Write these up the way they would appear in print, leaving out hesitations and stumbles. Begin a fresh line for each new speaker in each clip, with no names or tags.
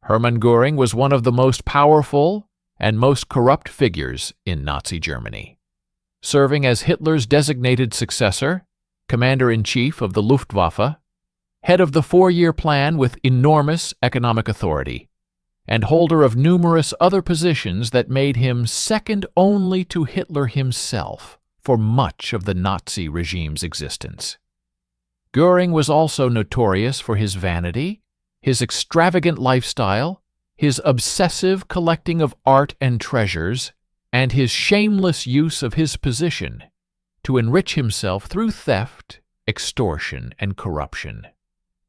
Hermann Göring was one of the most powerful and most corrupt figures in Nazi Germany. Serving as Hitler's designated successor, commander-in-chief of the Luftwaffe, head of the four-year plan with enormous economic authority, and holder of numerous other positions that made him second only to Hitler himself for much of the Nazi regime's existence. Göring was also notorious for his vanity, his extravagant lifestyle, his obsessive collecting of art and treasures, and his shameless use of his position to enrich himself through theft, extortion, and corruption,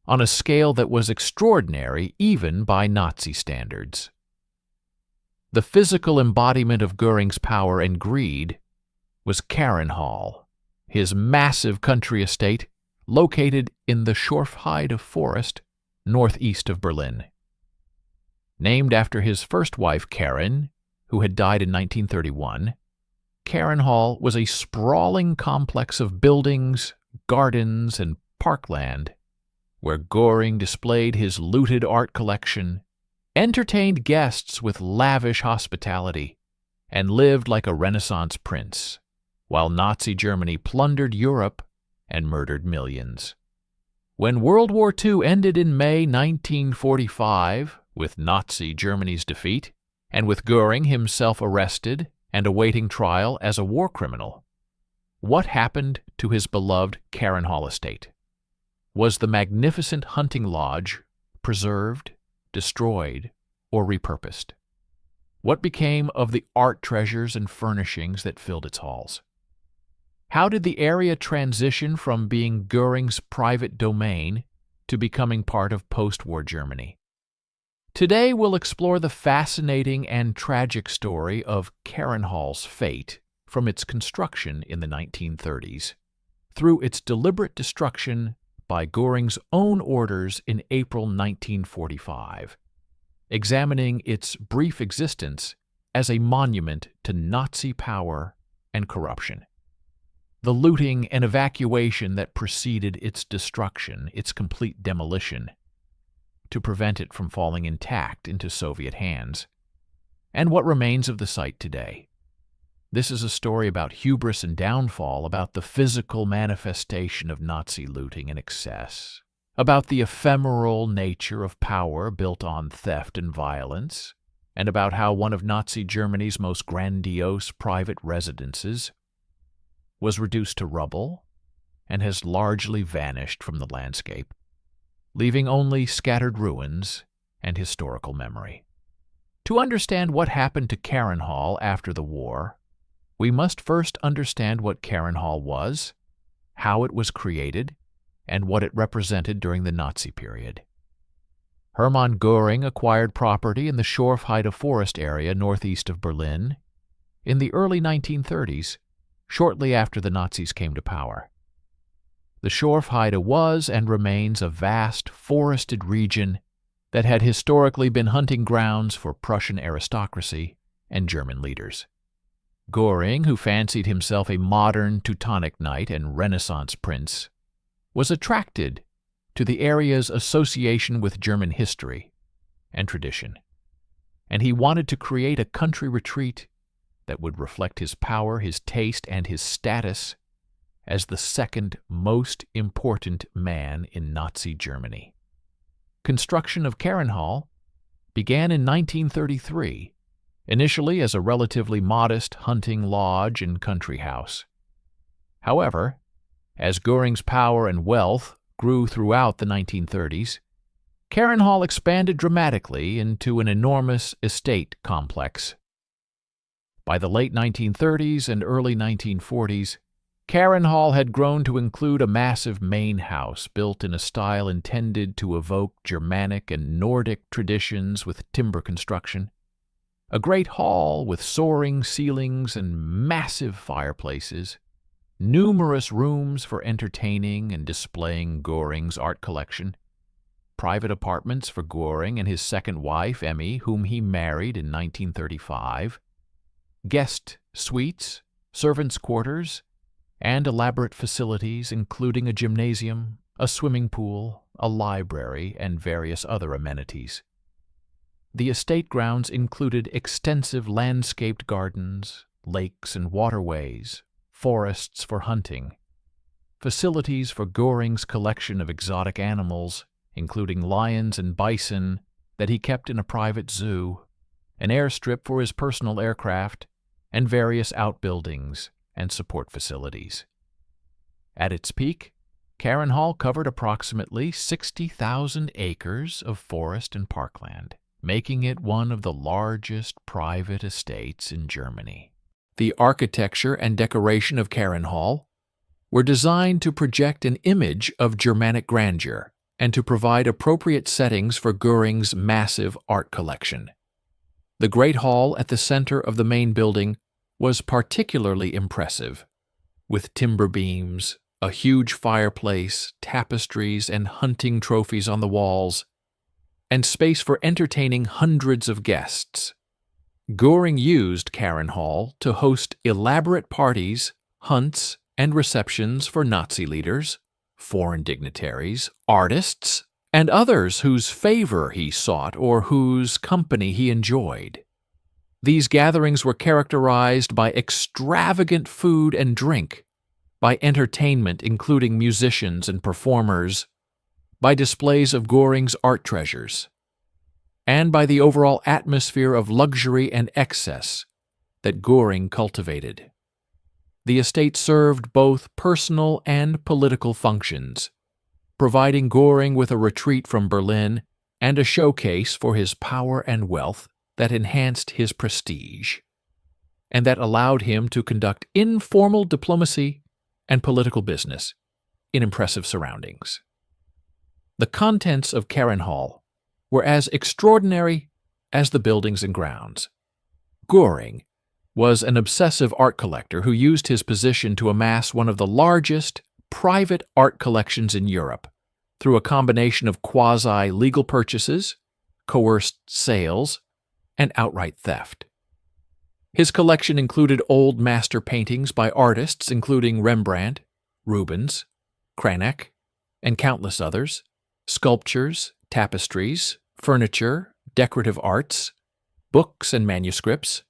on a scale that was extraordinary even by Nazi standards. The physical embodiment of Göring's power and greed was Carinhall, his massive country estate located in the Schorfheide forest northeast of Berlin. Named after his first wife, Carin, who had died in 1931, Carinhall was a sprawling complex of buildings, gardens, and parkland where Göring displayed his looted art collection, entertained guests with lavish hospitality, and lived like a Renaissance prince, while Nazi Germany plundered Europe and murdered millions. When World War II ended in May 1945, with Nazi Germany's defeat, and with Göring himself arrested and awaiting trial as a war criminal, what happened to his beloved Carinhall estate? Was the magnificent hunting lodge preserved, destroyed, or repurposed? What became of the art treasures and furnishings that filled its halls? How did the area transition from being Göring's private domain to becoming part of post-war Germany? Today we'll explore the fascinating and tragic story of Carinhall's fate from its construction in the 1930s through its deliberate destruction by Göring's own orders in April 1945, examining its brief existence as a monument to Nazi power and corruption. The looting and evacuation that preceded its destruction, its complete demolition, to prevent it from falling intact into Soviet hands, and what remains of the site today. This is a story about hubris and downfall, about the physical manifestation of Nazi looting and excess, about the ephemeral nature of power built on theft and violence, and about how one of Nazi Germany's most grandiose private residences was reduced to rubble and has largely vanished from the landscape, leaving only scattered ruins and historical memory. To understand what happened to Carinhall after the war, we must first understand what Carinhall was, how it was created, and what it represented during the Nazi period. Hermann Göring acquired property in the Schorfheide forest area northeast of Berlin in the early 1930s, shortly after the Nazis came to power. The Schorfheide was and remains a vast forested region that had historically been hunting grounds for Prussian aristocracy and German leaders. Göring, who fancied himself a modern Teutonic knight and Renaissance prince, was attracted to the area's association with German history and tradition, and he wanted to create a country retreat that would reflect his power, his taste, and his status as the second most important man in Nazi Germany. Construction of Carinhall began in 1933, initially as a relatively modest hunting lodge and country house. However, as Göring's power and wealth grew throughout the 1930s, Carinhall expanded dramatically into an enormous estate complex. By the late 1930s and early 1940s, Carinhall had grown to include a massive main house built in a style intended to evoke Germanic and Nordic traditions with timber construction, a great hall with soaring ceilings and massive fireplaces, numerous rooms for entertaining and displaying Göring's art collection, private apartments for Göring and his second wife, Emmy, whom he married in 1935, guest suites, servants' quarters, and elaborate facilities including a gymnasium, a swimming pool, a library, and various other amenities. The estate grounds included extensive landscaped gardens, lakes and waterways, forests for hunting, facilities for Göring's collection of exotic animals, including lions and bison that he kept in a private zoo, an airstrip for his personal aircraft, and various outbuildings and support facilities. At its peak, Carinhall covered approximately 60,000 acres of forest and parkland, making it one of the largest private estates in Germany. The architecture and decoration of Carinhall were designed to project an image of Germanic grandeur and to provide appropriate settings for Göring's massive art collection. The Great Hall at the center of the main building was particularly impressive, with timber beams, a huge fireplace, tapestries, and hunting trophies on the walls, and space for entertaining hundreds of guests. Göring used Carinhall to host elaborate parties, hunts, and receptions for Nazi leaders, foreign dignitaries, artists, and others whose favor he sought or whose company he enjoyed. These gatherings were characterized by extravagant food and drink, by entertainment including musicians and performers, by displays of Göring's art treasures, and by the overall atmosphere of luxury and excess that Göring cultivated. The estate served both personal and political functions, providing Göring with a retreat from Berlin and a showcase for his power and wealth that enhanced his prestige, and that allowed him to conduct informal diplomacy and political business in impressive surroundings. The contents of Carinhall were as extraordinary as the buildings and grounds. Göring was an obsessive art collector who used his position to amass one of the largest private art collections in Europe through a combination of quasi-legal purchases, coerced sales, and outright theft. His collection included old master paintings by artists including Rembrandt, Rubens, Cranach, and countless others, sculptures, tapestries, furniture, decorative arts, books and manuscripts,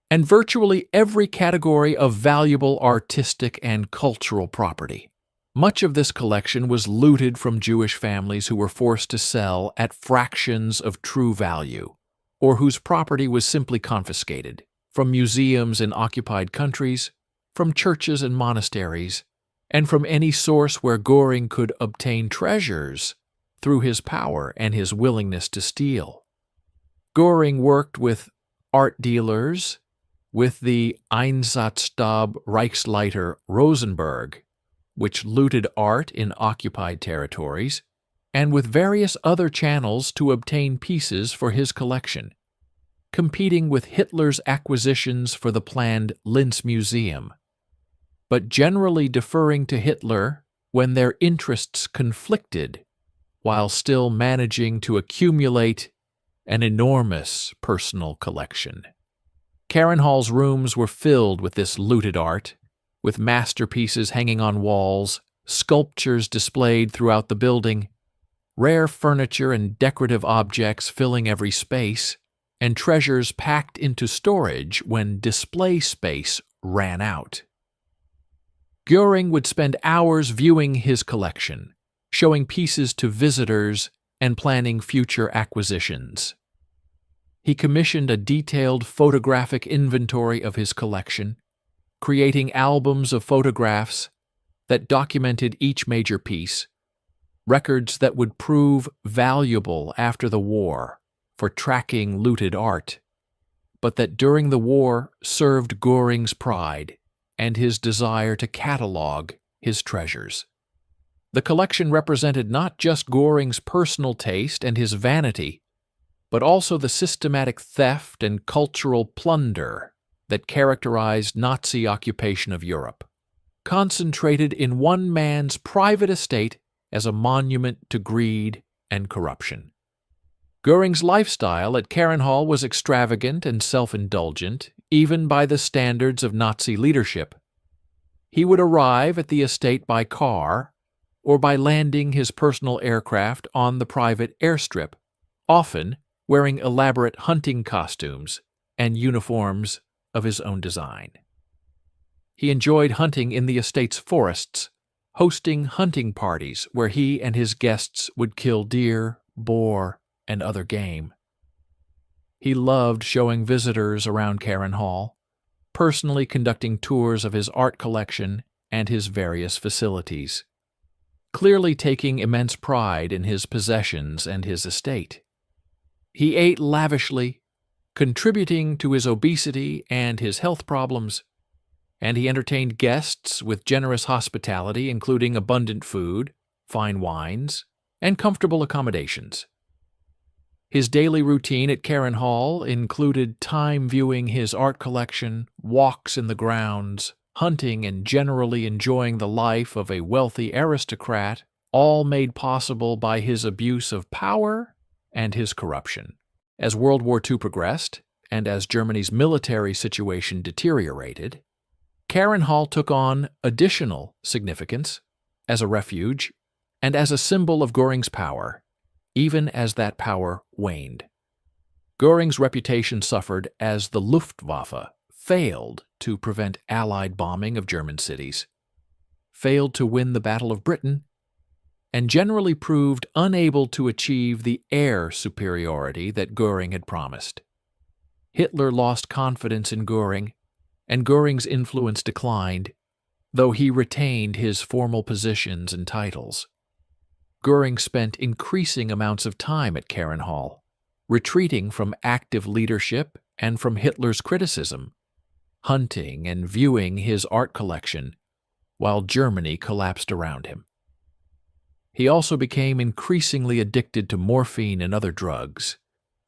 and virtually every category of valuable artistic and cultural property. Much of this collection was looted from Jewish families who were forced to sell at fractions of true value, or whose property was simply confiscated, from museums in occupied countries, from churches and monasteries, and from any source where Göring could obtain treasures through his power and his willingness to steal. Göring worked with art dealers, with the Einsatzstab Reichsleiter Rosenberg, which looted art in occupied territories, and with various other channels to obtain pieces for his collection, competing with Hitler's acquisitions for the planned Linz Museum, but generally deferring to Hitler when their interests conflicted, while still managing to accumulate an enormous personal collection. Carinhall's rooms were filled with this looted art, with masterpieces hanging on walls, sculptures displayed throughout the building, rare furniture and decorative objects filling every space, and treasures packed into storage when display space ran out. Göring would spend hours viewing his collection, showing pieces to visitors and planning future acquisitions. He commissioned a detailed photographic inventory of his collection, creating albums of photographs that documented each major piece, records that would prove valuable after the war for tracking looted art, but that during the war served Göring's pride and his desire to catalog his treasures. The collection represented not just Göring's personal taste and his vanity, but also the systematic theft and cultural plunder that characterized Nazi occupation of Europe, concentrated in one man's private estate as a monument to greed and corruption. Göring's lifestyle at Carinhall was extravagant and self-indulgent, even by the standards of Nazi leadership. He would arrive at the estate by car or by landing his personal aircraft on the private airstrip, often wearing elaborate hunting costumes and uniforms of his own design. He enjoyed hunting in the estate's forests, hosting hunting parties where he and his guests would kill deer, boar, and other game. He loved showing visitors around Carinhall, personally conducting tours of his art collection and his various facilities, clearly taking immense pride in his possessions and his estate. He ate lavishly, contributing to his obesity and his health problems, and he entertained guests with generous hospitality, including abundant food, fine wines, and comfortable accommodations. His daily routine at Carinhall included time viewing his art collection, walks in the grounds, hunting, and generally enjoying the life of a wealthy aristocrat, all made possible by his abuse of power and his corruption. As World War II progressed, and as Germany's military situation deteriorated, Carinhall took on additional significance as a refuge and as a symbol of Göring's power, even as that power waned. Göring's reputation suffered as the Luftwaffe failed to prevent Allied bombing of German cities, failed to win the Battle of Britain, and generally proved unable to achieve the air superiority that Göring had promised. Hitler lost confidence in Göring, and Göring's influence declined, though he retained his formal positions and titles. Göring spent increasing amounts of time at Carinhall, retreating from active leadership and from Hitler's criticism, hunting and viewing his art collection, while Germany collapsed around him. He also became increasingly addicted to morphine and other drugs,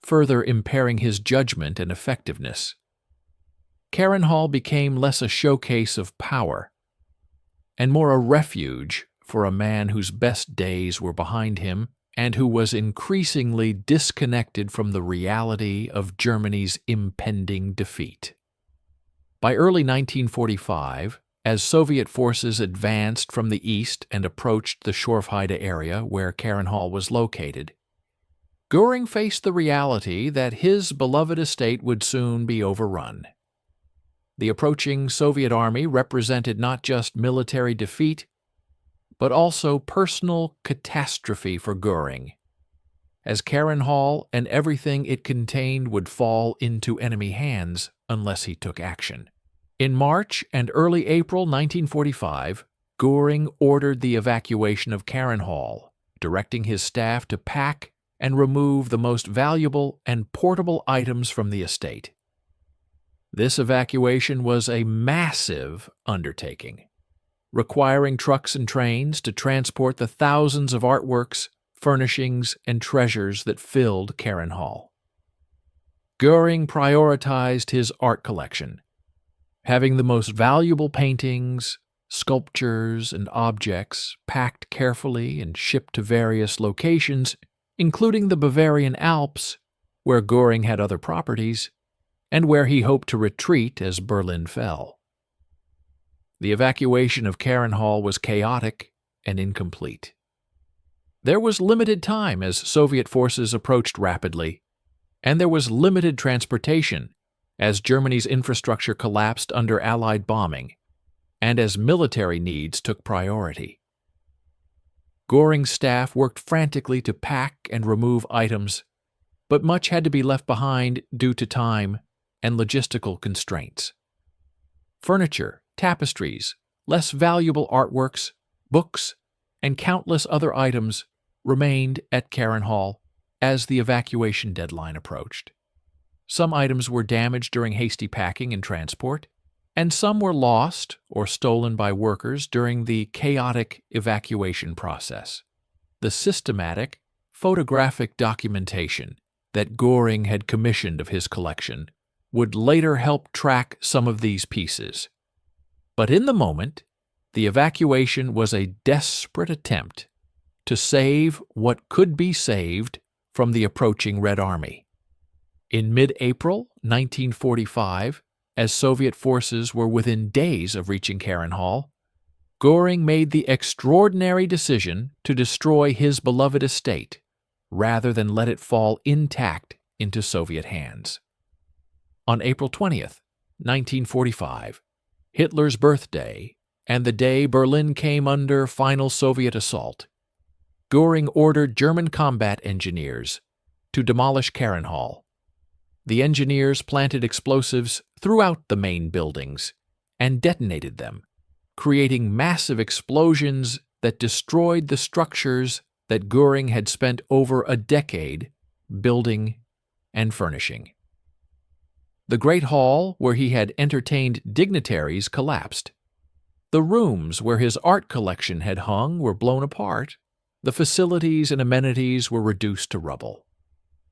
further impairing his judgment and effectiveness. Carinhall became less a showcase of power and more a refuge for a man whose best days were behind him and who was increasingly disconnected from the reality of Germany's impending defeat. By early 1945, as Soviet forces advanced from the east and approached the Schorfheide area where Carinhall was located, Göring faced the reality that his beloved estate would soon be overrun. The approaching Soviet army represented not just military defeat, but also personal catastrophe for Göring, as Carinhall and everything it contained would fall into enemy hands unless he took action. In March and early April 1945, Göring ordered the evacuation of Carinhall, directing his staff to pack and remove the most valuable and portable items from the estate. This evacuation was a massive undertaking, requiring trucks and trains to transport the thousands of artworks, furnishings, and treasures that filled Carinhall. Göring prioritized his art collection, having the most valuable paintings, sculptures, and objects packed carefully and shipped to various locations, including the Bavarian Alps, where Göring had other properties, and where he hoped to retreat as Berlin fell. The evacuation of Carinhall was chaotic and incomplete. There was limited time as Soviet forces approached rapidly, and there was limited transportation as Germany's infrastructure collapsed under Allied bombing, and as military needs took priority. Göring's staff worked frantically to pack and remove items, but much had to be left behind due to time and logistical constraints. Furniture, tapestries, less valuable artworks, books, and countless other items remained at Carinhall as the evacuation deadline approached. Some items were damaged during hasty packing and transport, and some were lost or stolen by workers during the chaotic evacuation process. The systematic, photographic documentation that Göring had commissioned of his collection would later help track some of these pieces. But in the moment, the evacuation was a desperate attempt to save what could be saved from the approaching Red Army. In mid-April 1945, as Soviet forces were within days of reaching Carinhall, Göring made the extraordinary decision to destroy his beloved estate rather than let it fall intact into Soviet hands. On April 20th, 1945, Hitler's birthday and the day Berlin came under final Soviet assault, Göring ordered German combat engineers to demolish Carinhall. The engineers planted explosives throughout the main buildings and detonated them, creating massive explosions that destroyed the structures that Göring had spent over a decade building and furnishing. The Great Hall, where he had entertained dignitaries, collapsed. The rooms where his art collection had hung were blown apart. The facilities and amenities were reduced to rubble.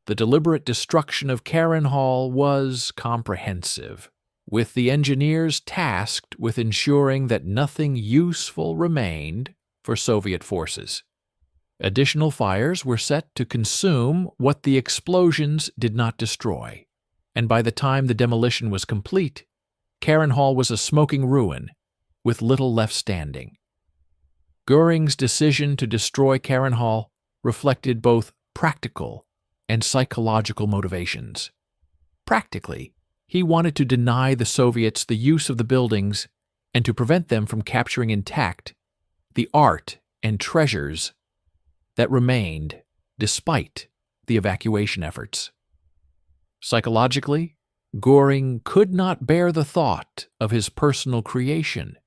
The deliberate destruction of Carinhall was comprehensive, with the engineers tasked with ensuring that nothing useful remained for Soviet forces. Additional fires were set to consume what the explosions did not destroy, and by the time the demolition was complete, Carinhall was a smoking ruin with little left standing. Göring's decision to destroy Carinhall reflected both practical and psychological motivations. Practically, he wanted to deny the Soviets the use of the buildings and to prevent them from capturing intact the art and treasures that remained despite the evacuation efforts. Psychologically, Göring could not bear the thought of his personal creation,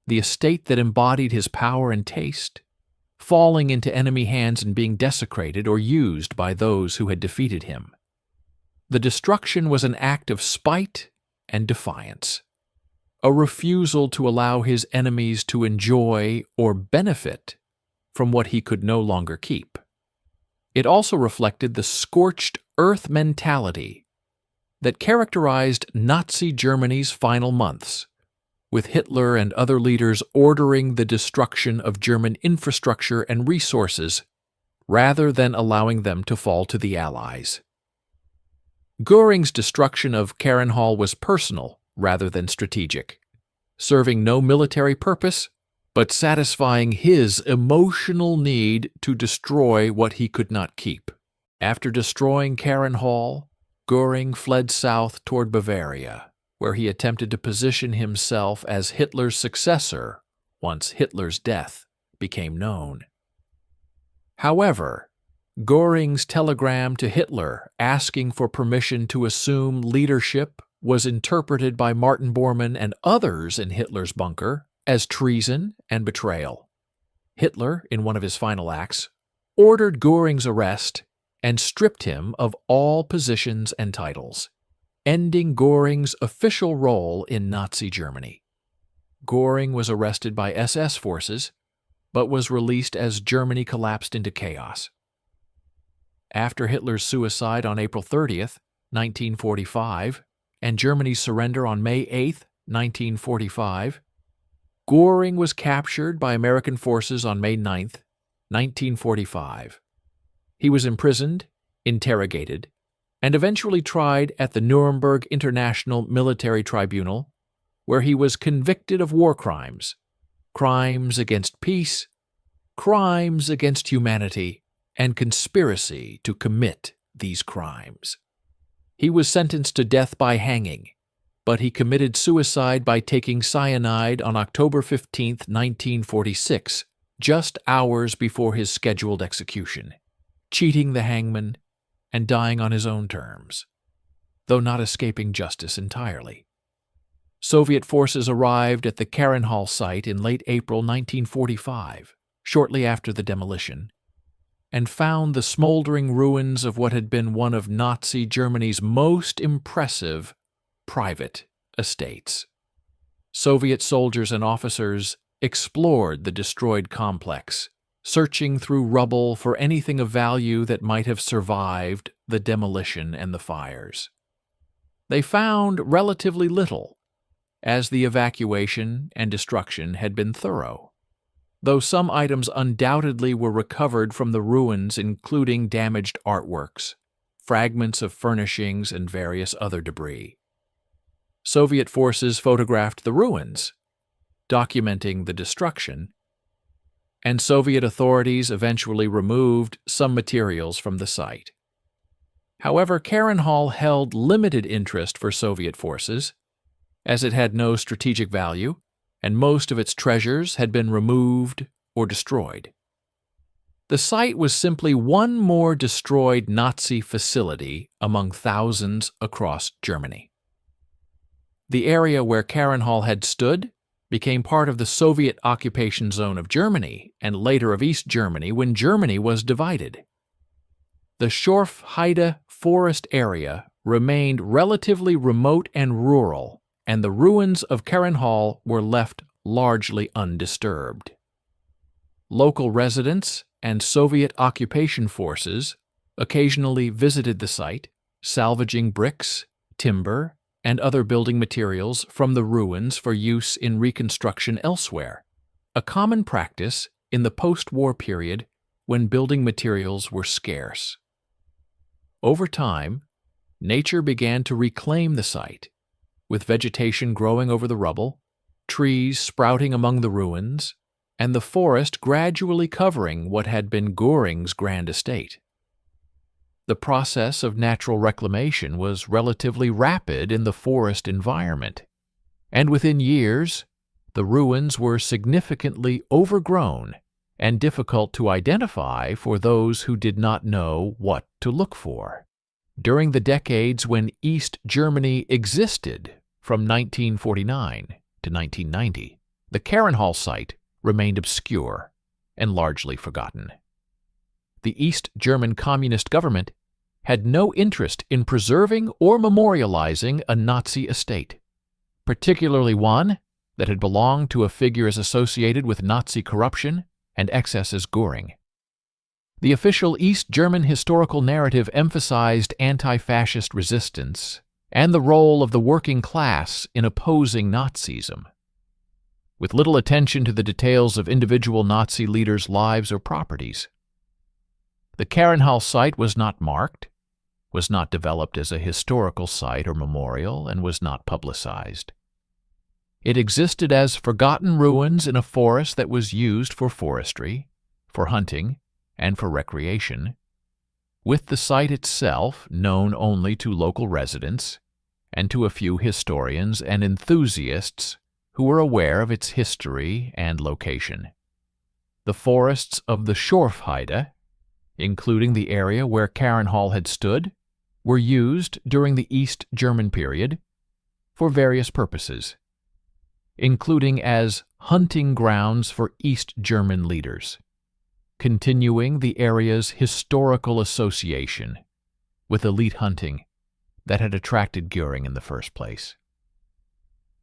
the estate that embodied his power and taste, falling into enemy hands and being desecrated or used by those who had defeated him. The destruction was an act of spite and defiance, a refusal to allow his enemies to enjoy or benefit from what he could no longer keep. It also reflected the scorched earth mentality that characterized Nazi Germany's final months, with Hitler and other leaders ordering the destruction of German infrastructure and resources rather than allowing them to fall to the Allies. Göring's destruction of Carinhall was personal rather than strategic, serving no military purpose but satisfying his emotional need to destroy what he could not keep. After destroying Carinhall, Göring fled south toward Bavaria, where he attempted to position himself as Hitler's successor once Hitler's death became known. However, Göring's telegram to Hitler asking for permission to assume leadership was interpreted by Martin Bormann and others in Hitler's bunker as treason and betrayal. Hitler, in one of his final acts, ordered Göring's arrest and stripped him of all positions and titles, ending Göring's official role in Nazi Germany. Göring was arrested by SS forces, but was released as Germany collapsed into chaos. After Hitler's suicide on April 30th, 1945, and Germany's surrender on May 8th, 1945, Göring was captured by American forces on May 9th, 1945. He was imprisoned, interrogated, and eventually tried at the Nuremberg International Military Tribunal, where he was convicted of war crimes, crimes against peace, crimes against humanity, and conspiracy to commit these crimes. He was sentenced to death by hanging, but he committed suicide by taking cyanide on October 15, 1946, just hours before his scheduled execution, cheating the hangman and dying on his own terms, though not escaping justice entirely. Soviet forces arrived at the Carinhall site in late April 1945, shortly after the demolition, and found the smoldering ruins of what had been one of Nazi Germany's most impressive private estates. Soviet soldiers and officers explored the destroyed complex, searching through rubble for anything of value that might have survived the demolition and the fires. They found relatively little, as the evacuation and destruction had been thorough, though some items undoubtedly were recovered from the ruins, including damaged artworks, fragments of furnishings, and various other debris. Soviet forces photographed the ruins, documenting the destruction, and Soviet authorities eventually removed some materials from the site. However, Carinhall held limited interest for Soviet forces, as it had no strategic value, and most of its treasures had been removed or destroyed. The site was simply one more destroyed Nazi facility among thousands across Germany. The area where Carinhall had stood became part of the Soviet occupation zone of Germany and later of East Germany when Germany was divided. The Schorfheide forest area remained relatively remote and rural, and the ruins of Carinhall were left largely undisturbed. Local residents and Soviet occupation forces occasionally visited the site, salvaging bricks, timber, and other building materials from the ruins for use in reconstruction elsewhere, a common practice in the post-war period when building materials were scarce. Over time, nature began to reclaim the site, with vegetation growing over the rubble, trees sprouting among the ruins, and the forest gradually covering what had been Göring's grand estate. The process of natural reclamation was relatively rapid in the forest environment, and within years, the ruins were significantly overgrown and difficult to identify for those who did not know what to look for. During the decades when East Germany existed, from 1949 to 1990, the Carinhall site remained obscure and largely forgotten. The East German Communist government had no interest in preserving or memorializing a Nazi estate, particularly one that had belonged to a figure as associated with Nazi corruption and excess as Göring. The official East German historical narrative emphasized anti-fascist resistance and the role of the working class in opposing Nazism, with little attention to the details of individual Nazi leaders' lives or properties. The Carinhall site was not marked, was not developed as a historical site or memorial, and was not publicized. It existed as forgotten ruins in a forest that was used for forestry, for hunting, and for recreation, with the site itself known only to local residents and to a few historians and enthusiasts who were aware of its history and location. The forests of the Schorfheide, including the area where Carinhall had stood, were used during the East German period for various purposes, including as hunting grounds for East German leaders, continuing the area's historical association with elite hunting that had attracted Göring in the first place.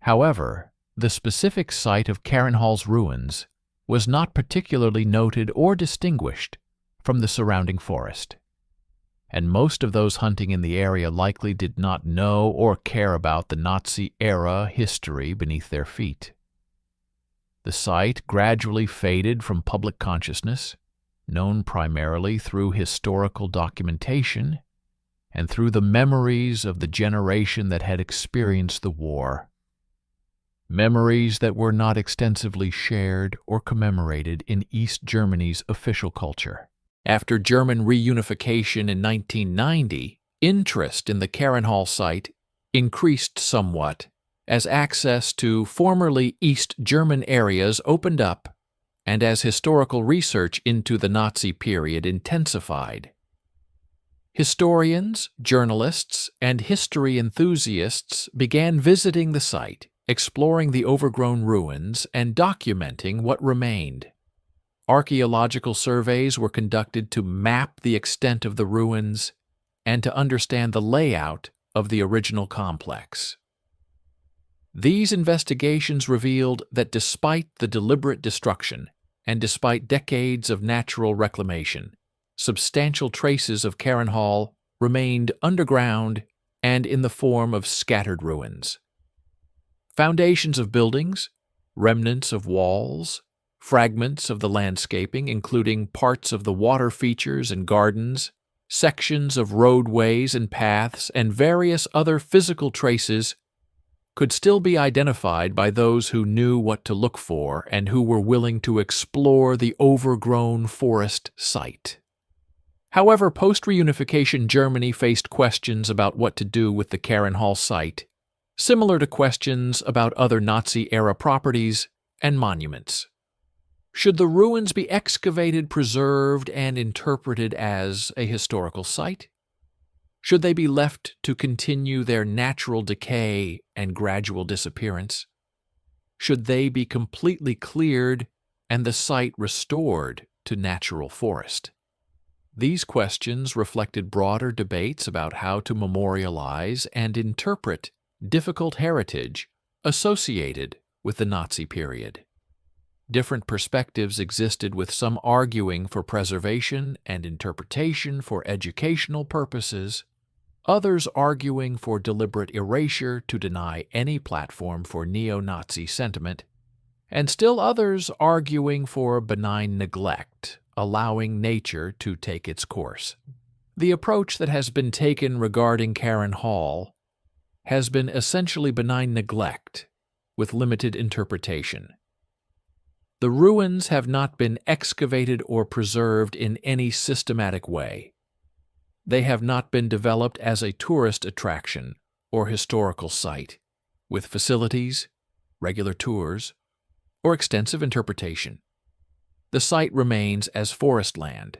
However, the specific site of Carinhall's ruins was not particularly noted or distinguished from the surrounding forest, and most of those hunting in the area likely did not know or care about the Nazi-era history beneath their feet. The site gradually faded from public consciousness, known primarily through historical documentation and through the memories of the generation that had experienced the war. Memories that were not extensively shared or commemorated in East Germany's official culture. After German reunification in 1990, interest in the Carinhall site increased somewhat as access to formerly East German areas opened up and as historical research into the Nazi period intensified. Historians, journalists, and history enthusiasts began visiting the site, exploring the overgrown ruins, and documenting what remained. Archaeological surveys were conducted to map the extent of the ruins and to understand the layout of the original complex. These investigations revealed that despite the deliberate destruction and despite decades of natural reclamation, substantial traces of Carinhall remained underground and in the form of scattered ruins. Foundations of buildings, remnants of walls, fragments of the landscaping, including parts of the water features and gardens, sections of roadways and paths, and various other physical traces could still be identified by those who knew what to look for and who were willing to explore the overgrown forest site. However, post-reunification Germany faced questions about what to do with the Carinhall site, similar to questions about other Nazi-era properties and monuments. Should the ruins be excavated, preserved, and interpreted as a historical site? Should they be left to continue their natural decay and gradual disappearance? Should they be completely cleared and the site restored to natural forest? These questions reflected broader debates about how to memorialize and interpret difficult heritage associated with the Nazi period. Different perspectives existed, with some arguing for preservation and interpretation for educational purposes, others arguing for deliberate erasure to deny any platform for neo-Nazi sentiment, and still others arguing for benign neglect, allowing nature to take its course. The approach that has been taken regarding Carinhall has been essentially benign neglect with limited interpretation. The ruins have not been excavated or preserved in any systematic way. They have not been developed as a tourist attraction or historical site, with facilities, regular tours, or extensive interpretation. The site remains as forest land,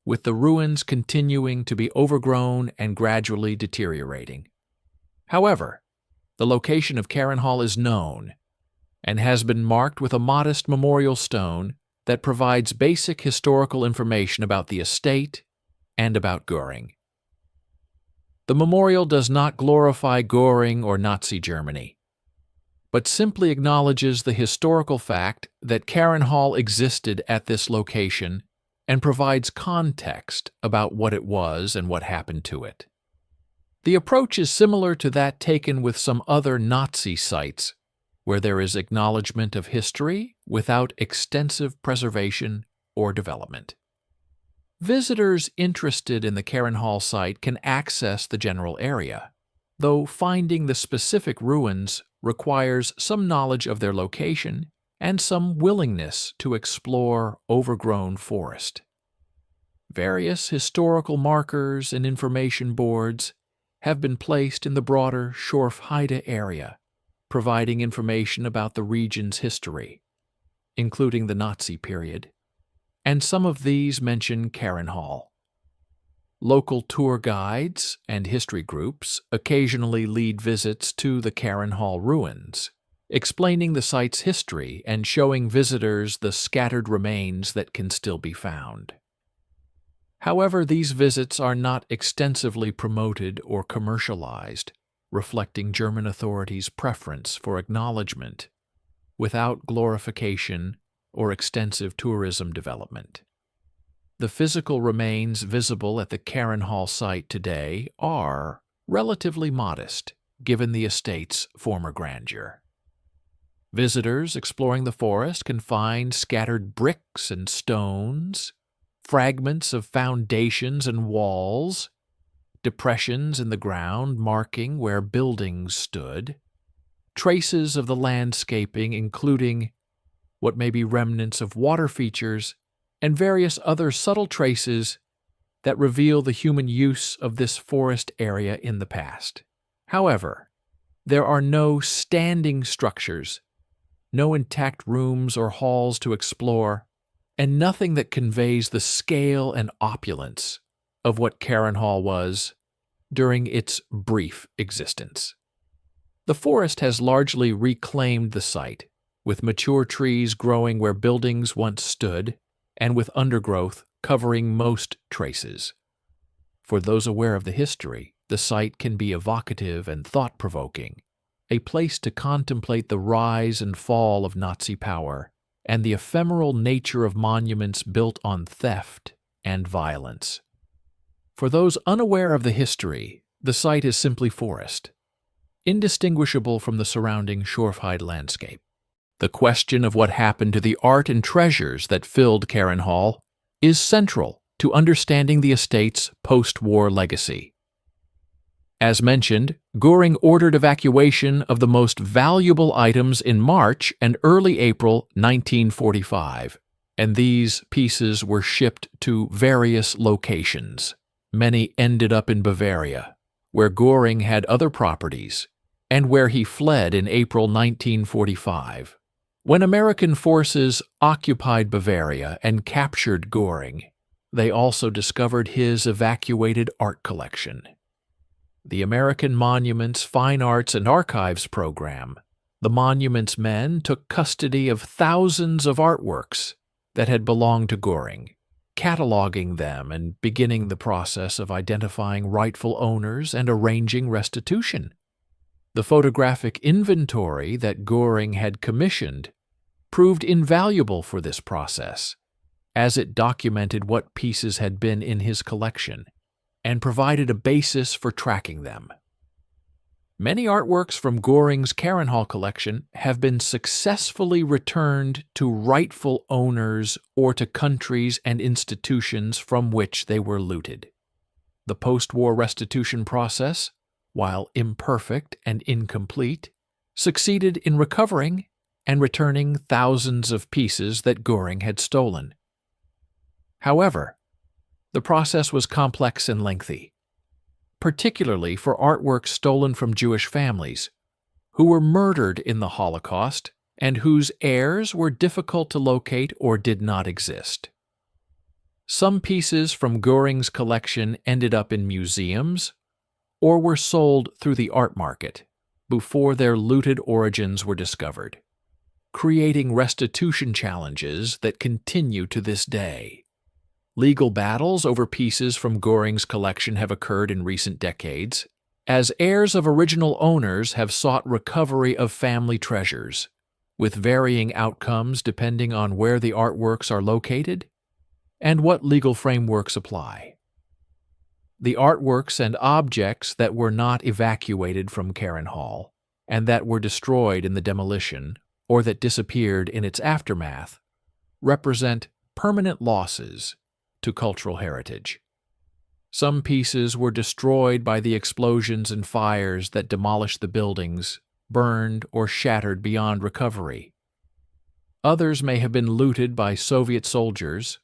with the ruins continuing to be overgrown and gradually deteriorating. However, the location of Carinhall is known and has been marked with a modest memorial stone that provides basic historical information about the estate and about Göring. The memorial does not glorify Göring or Nazi Germany, but simply acknowledges the historical fact that Carinhall existed at this location and provides context about what it was and what happened to it. The approach is similar to that taken with some other Nazi sites, where there is acknowledgement of history without extensive preservation or development. Visitors interested in the Carinhall site can access the general area, though finding the specific ruins requires some knowledge of their location and some willingness to explore overgrown forest. Various historical markers and information boards have been placed in the broader Schorfheide area, providing information about the region's history, including the Nazi period, and some of these mention Carinhall. Local tour guides and history groups occasionally lead visits to the Carinhall ruins, explaining the site's history and showing visitors the scattered remains that can still be found. However, these visits are not extensively promoted or commercialized, reflecting German authorities' preference for acknowledgement without glorification or extensive tourism development. The physical remains visible at the Carinhall site today are relatively modest, given the estate's former grandeur. Visitors exploring the forest can find scattered bricks and stones, fragments of foundations and walls, depressions in the ground marking where buildings stood, traces of the landscaping including what may be remnants of water features, and various other subtle traces that reveal the human use of this forest area in the past. However, there are no standing structures, no intact rooms or halls to explore, and nothing that conveys the scale and opulence of what Carinhall was during its brief existence. The forest has largely reclaimed the site, with mature trees growing where buildings once stood, and with undergrowth covering most traces. For those aware of the history, the site can be evocative and thought-provoking, a place to contemplate the rise and fall of Nazi power and the ephemeral nature of monuments built on theft and violence. For those unaware of the history, the site is simply forest, indistinguishable from the surrounding Schorfheide landscape. The question of what happened to the art and treasures that filled Carinhall is central to understanding the estate's post-war legacy. As mentioned, Göring ordered evacuation of the most valuable items in March and early April 1945, and these pieces were shipped to various locations. Many ended up in Bavaria, where Göring had other properties, and where he fled in April 1945. When American forces occupied Bavaria and captured Göring, they also discovered his evacuated art collection. The American Monuments, Fine Arts, and Archives program, the Monuments men took custody of thousands of artworks that had belonged to Göring, cataloging them and beginning the process of identifying rightful owners and arranging restitution. The photographic inventory that Göring had commissioned proved invaluable for this process, as it documented what pieces had been in his collection and provided a basis for tracking them. Many artworks from Göring's Carinhall collection have been successfully returned to rightful owners or to countries and institutions from which they were looted. The post-war restitution process, while imperfect and incomplete, succeeded in recovering and returning thousands of pieces that Göring had stolen. However, the process was complex and lengthy, particularly for artworks stolen from Jewish families who were murdered in the Holocaust and whose heirs were difficult to locate or did not exist. Some pieces from Göring's collection ended up in museums or were sold through the art market before their looted origins were discovered, creating restitution challenges that continue to this day. Legal battles over pieces from Göring's collection have occurred in recent decades, as heirs of original owners have sought recovery of family treasures, with varying outcomes depending on where the artworks are located and what legal frameworks apply. The artworks and objects that were not evacuated from Carinhall and that were destroyed in the demolition or that disappeared in its aftermath represent permanent losses to cultural heritage. Some pieces were destroyed by the explosions and fires that demolished the buildings, burned or shattered beyond recovery. Others may have been looted by Soviet soldiers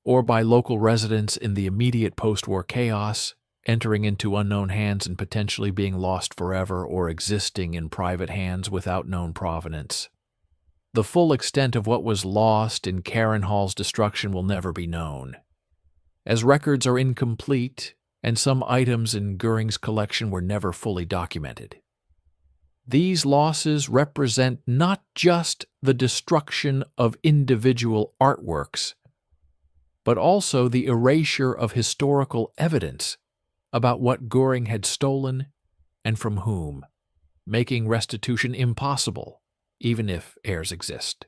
or by local residents in the immediate post-war chaos, entering into unknown hands and potentially being lost forever or existing in private hands without known provenance. The full extent of what was lost in Carinhall's destruction will never be known, as records are incomplete and some items in Göring's collection were never fully documented. These losses represent not just the destruction of individual artworks, but also the erasure of historical evidence about what Göring had stolen and from whom, making restitution impossible, even if heirs exist.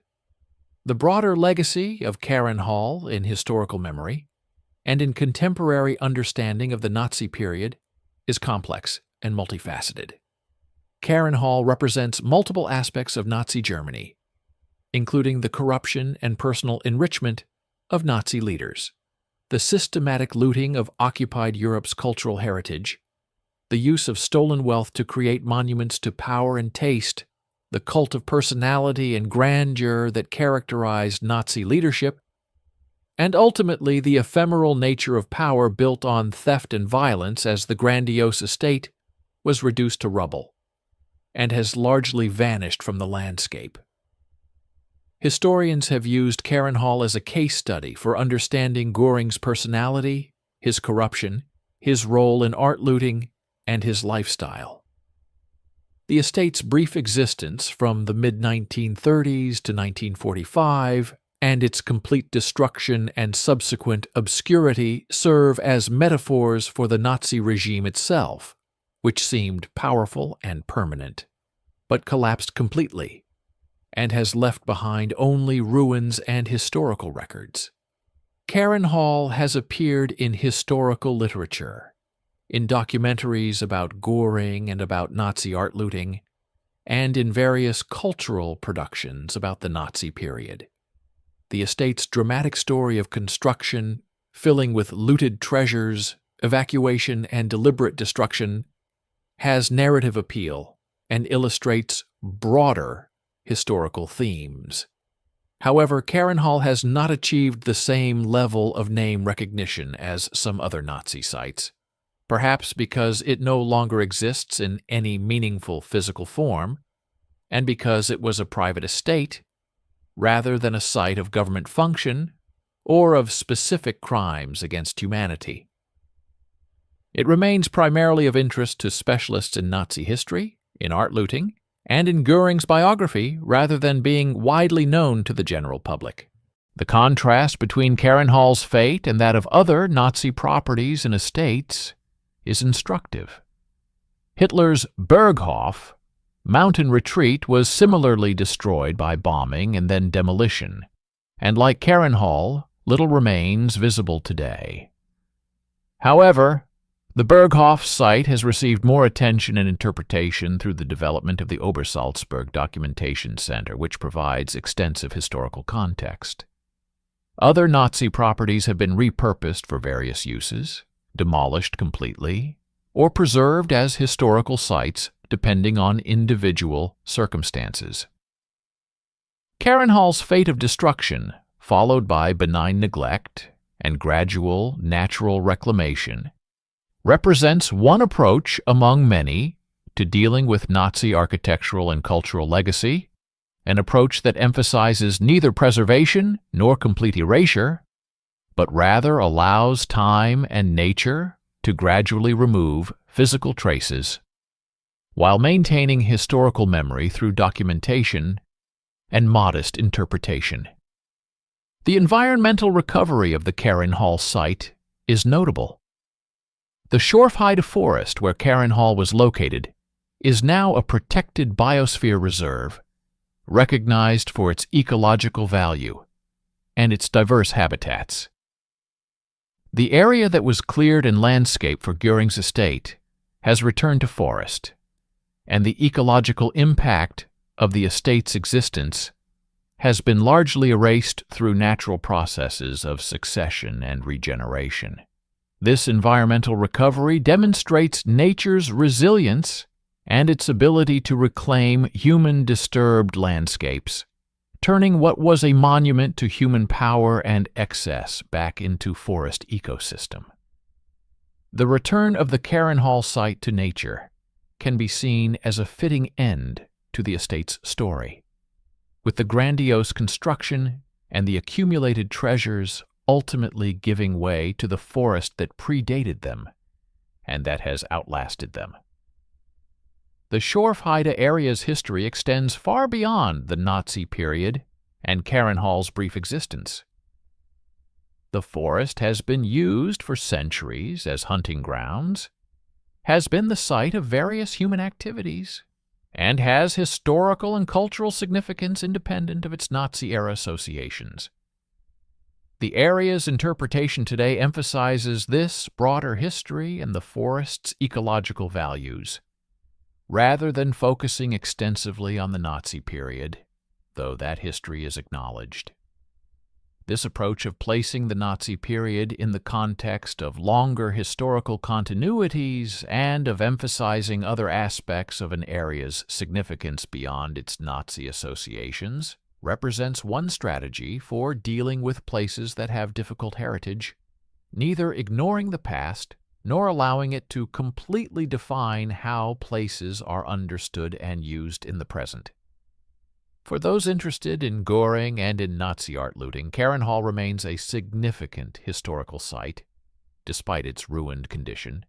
The broader legacy of Carinhall in historical memory and in contemporary understanding of the Nazi period is complex and multifaceted. Carinhall represents multiple aspects of Nazi Germany, including the corruption and personal enrichment of Nazi leaders, the systematic looting of occupied Europe's cultural heritage, the use of stolen wealth to create monuments to power and taste, the cult of personality and grandeur that characterized Nazi leadership, and ultimately the ephemeral nature of power built on theft and violence as the grandiose estate was reduced to rubble and has largely vanished from the landscape. Historians have used Carinhall as a case study for understanding Göring's personality, his corruption, his role in art looting, and his lifestyle. The estate's brief existence from the mid-1930s to 1945 and its complete destruction and subsequent obscurity serve as metaphors for the Nazi regime itself, which seemed powerful and permanent, but collapsed completely, and has left behind only ruins and historical records. Carinhall has appeared in historical literature, in documentaries about Göring and about Nazi art looting, and in various cultural productions about the Nazi period. The estate's dramatic story of construction, filling with looted treasures, evacuation, and deliberate destruction, has narrative appeal and illustrates broader historical themes. However, Carinhall has not achieved the same level of name recognition as some other Nazi sites, perhaps because it no longer exists in any meaningful physical form, and because it was a private estate rather than a site of government function or of specific crimes against humanity. It remains primarily of interest to specialists in Nazi history, in art looting, and in Göring's biography rather than being widely known to the general public. The contrast between Carinhall's fate and that of other Nazi properties and estates is instructive. Hitler's Berghof, mountain retreat, was similarly destroyed by bombing and then demolition, and like Carinhall, little remains visible today. However, the Berghof site has received more attention and interpretation through the development of the Obersalzberg Documentation Center, which provides extensive historical context. Other Nazi properties have been repurposed for various uses, demolished completely, or preserved as historical sites depending on individual circumstances. Carinhall's fate of destruction, followed by benign neglect and gradual natural reclamation, represents one approach among many to dealing with Nazi architectural and cultural legacy, an approach that emphasizes neither preservation nor complete erasure, but rather allows time and nature to gradually remove physical traces, while maintaining historical memory through documentation and modest interpretation. The environmental recovery of the Carinhall site is notable. The Schorfheide forest where Carinhall was located is now a protected biosphere reserve, recognized for its ecological value and its diverse habitats. The area that was cleared and landscaped for Göring's estate has returned to forest, and the ecological impact of the estate's existence has been largely erased through natural processes of succession and regeneration. This environmental recovery demonstrates nature's resilience and its ability to reclaim human-disturbed landscapes, turning what was a monument to human power and excess back into forest ecosystem. The return of the Carinhall site to nature can be seen as a fitting end to the estate's story, with the grandiose construction and the accumulated treasures ultimately giving way to the forest that predated them and that has outlasted them. The Schorfheide area's history extends far beyond the Nazi period and Carinhall's brief existence. The forest has been used for centuries as hunting grounds, has been the site of various human activities, and has historical and cultural significance independent of its Nazi-era associations. The area's interpretation today emphasizes this broader history and the forest's ecological values, rather than focusing extensively on the Nazi period, though that history is acknowledged. This approach of placing the Nazi period in the context of longer historical continuities and of emphasizing other aspects of an area's significance beyond its Nazi associations represents one strategy for dealing with places that have difficult heritage, neither ignoring the past nor allowing it to completely define how places are understood and used in the present. For those interested in Göring and in Nazi art looting, Carinhall remains a significant historical site, despite its ruined condition,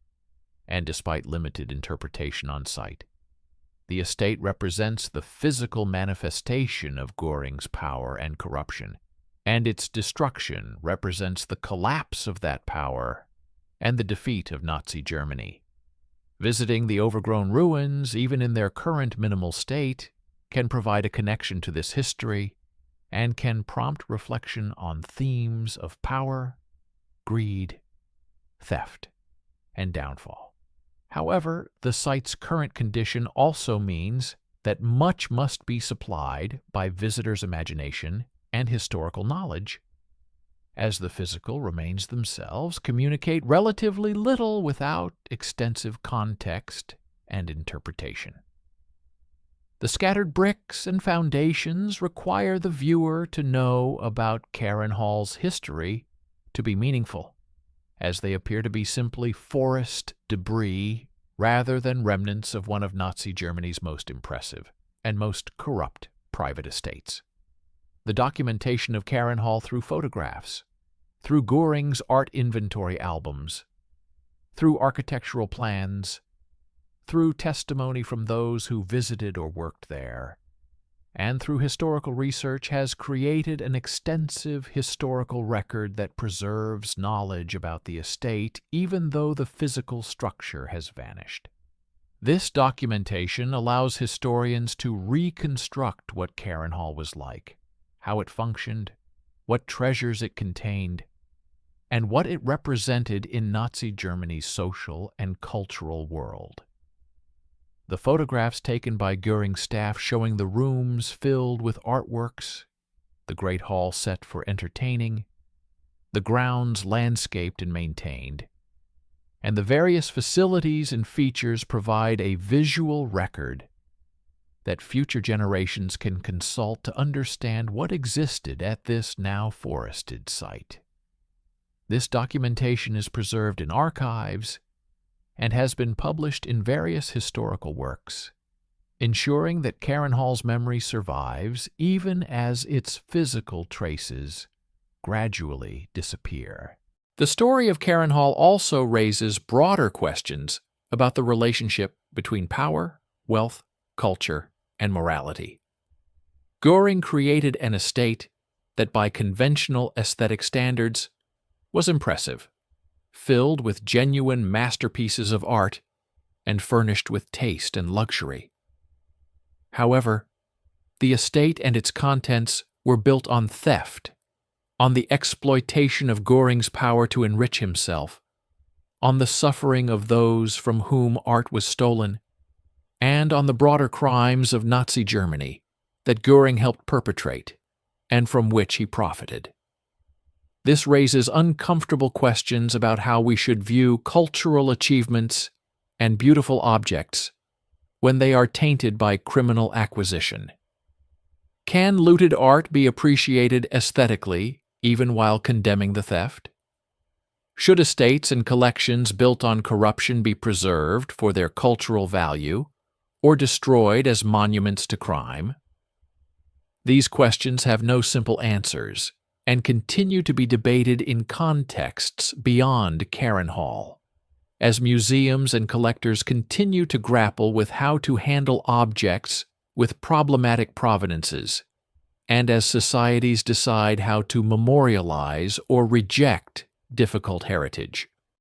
and despite limited interpretation on site. The estate represents the physical manifestation of Göring's power and corruption, and its destruction represents the collapse of that power and the defeat of Nazi Germany. Visiting the overgrown ruins, even in their current minimal state, can provide a connection to this history and can prompt reflection on themes of power, greed, theft, and downfall. However, the site's current condition also means that much must be supplied by visitors' imagination and historical knowledge, as the physical remains themselves communicate relatively little without extensive context and interpretation. The scattered bricks and foundations require the viewer to know about Carinhall's history to be meaningful, as they appear to be simply forest debris rather than remnants of one of Nazi Germany's most impressive and most corrupt private estates. The documentation of Carinhall through photographs, through Göring's art inventory albums, through architectural plans, through testimony from those who visited or worked there, and through historical research has created an extensive historical record that preserves knowledge about the estate even though the physical structure has vanished. This documentation allows historians to reconstruct what Carinhall was like, how it functioned, what treasures it contained, and what it represented in Nazi Germany's social and cultural world. The photographs taken by Göring's staff showing the rooms filled with artworks, the great hall set for entertaining, the grounds landscaped and maintained, and the various facilities and features provide a visual record that future generations can consult to understand what existed at this now forested site. This documentation is preserved in archives and has been published in various historical works, ensuring that Carinhall's memory survives even as its physical traces gradually disappear. The story of Carinhall also raises broader questions about the relationship between power, wealth, culture, and morality. Göring created an estate that by conventional aesthetic standards was impressive, filled with genuine masterpieces of art and furnished with taste and luxury. However, the estate and its contents were built on theft, on the exploitation of Göring's power to enrich himself, on the suffering of those from whom art was stolen, and on the broader crimes of Nazi Germany that Göring helped perpetrate and from which he profited. This raises uncomfortable questions about how we should view cultural achievements and beautiful objects when they are tainted by criminal acquisition. Can looted art be appreciated aesthetically even while condemning the theft? Should estates and collections built on corruption be preserved for their cultural value or destroyed as monuments to crime? These questions have no simple answers and continue to be debated in contexts beyond Carinhall, as museums and collectors continue to grapple with how to handle objects with problematic provenances, and as societies decide how to memorialize or reject difficult heritage.